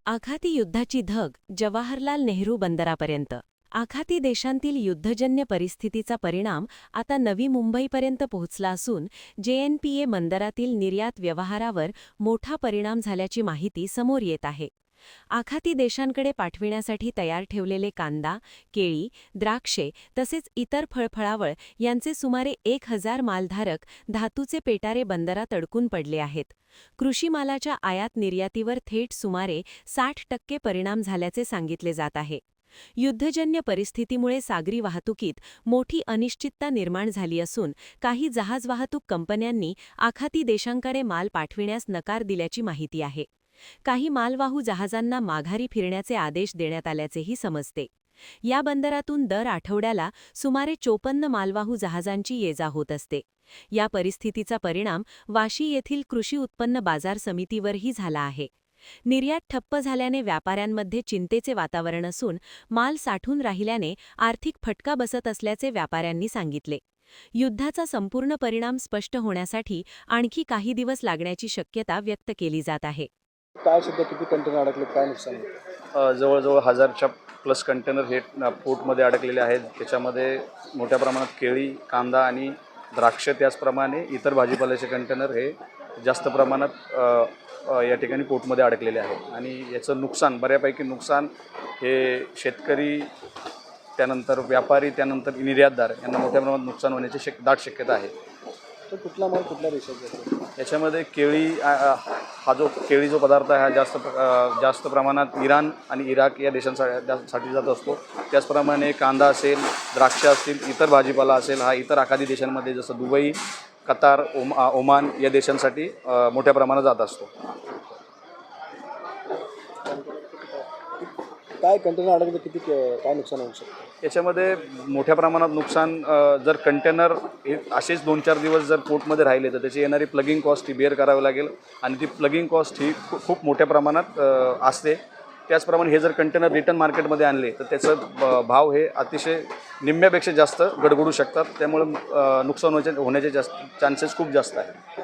आखाती युद्धाची धग जवाहरलाल नेहरू बंदरापर्यंत. आखाती देशांतील युद्धजन्य परिस्थितीचा परिणाम आता नवी मुंबईपर्यंत पोहोचला असून JNPA बंदरातील निर्यात व्यवहारावर मोठा परिणाम झाल्याची माहिती समोर येत आहे. आखाती देशांकडे पाठविण्यासाठी तयार ठेवलेले कांदा, केळी, द्राक्षे तसेच इतर फळफळावळ यांचे सुमारे 1000 मालधारक धातूचे पेटारे बंदरात अडकून पडले आहेत. कृषी मालाच्या आयात निर्यातीवर थेट सुमारे 60% परिणाम झाल्याचे सांगितले जात आहे. युद्धजन्य परिस्थितीमुळे सागरी वाहतुकीत मोठी अनिश्चितता निर्माण झाली असून काही जहाज वाहतूक कंपन्यांनी आखाती देशांकडे माल पाठविण्यास नकार दिल्याची माहिती आहे. काही मालवाहू जहाजांना माघारी फिरण्याचे आदेश देण्यात आल्याचेही समजते. या बंदरातून दर आठवड्याला सुमारे 54 मालवाहू जहाजांची ये-जा होत असते. या परिस्थितीचा परिणाम वाशी येथील कृषी उत्पन्न बाजार समितीवरही झाला आहे. निर्यात ठप्प झाल्याने व्यापाऱ्यांमध्ये चिंतेचे वातावरण असून माल साठून राहिल्याने आर्थिक फटका बसत असल्याचे व्यापाऱ्यांनी सांगितले. युद्धाचा संपूर्ण परिणाम स्पष्ट होण्यासाठी आणखी काही दिवस लागण्याची शक्यता व्यक्त केली जात आहे. काय सध्या किती कंटेनर अडकले, काय नुकसान आहे? जवळजवळ 1000च्या प्लस कंटेनर हे पोर्टमध्ये अडकलेले आहेत. त्याच्यामध्ये मोठ्या प्रमाणात केळी, कांदा आणि द्राक्ष, त्याचप्रमाणे इतर भाजीपाल्याचे कंटेनर हे जास्त प्रमाणात या ठिकाणी पोर्टमध्ये अडकलेले आहेत. आणि याचं नुकसान, बऱ्यापैकी नुकसान हे शेतकरी, त्यानंतर व्यापारी, त्यानंतर निर्यातदार यांना मोठ्या प्रमाणात नुकसान होण्याची दाट शक्यता आहे. तर कुठला माल कुठल्या देशात? याच्यामध्ये केळी, हा जो केळी जो पदार्थ आहे हा जास्त प्रमाणात इराण आणि इराक या देशांसाठी जात असतो. त्याचप्रमाणे कांदा असेल, द्राक्ष असतील, इतर भाजीपाला असेल, हा इतर आखाती देशांमध्ये जसं दुबई, कतार, ओमान या देशांसाठी मोठ्या प्रमाणात जात असतो. काय कंटेनर अडकले, किती काय नुकसान होऊ शकतं? याच्यामध्ये मोठ्या प्रमाणात नुकसान, जर कंटेनर हे असेच 2-4 दिवस जर पोर्टमध्ये राहिले तर त्याची येणारी प्लगिंग कॉस्ट ही बेअर करावी लागेल आणि ती प्लगिंग कॉस्ट ही खूप मोठ्या प्रमाणात असते. त्याचप्रमाणे हे जर कंटेनर रिटर्न मार्केटमध्ये आणले तर त्याचं भाव हे अतिशय निम्म्यापेक्षा जास्त गडगडू शकतात. त्यामुळे नुकसान होण्याचे चान्सेस खूप जास्त आहे.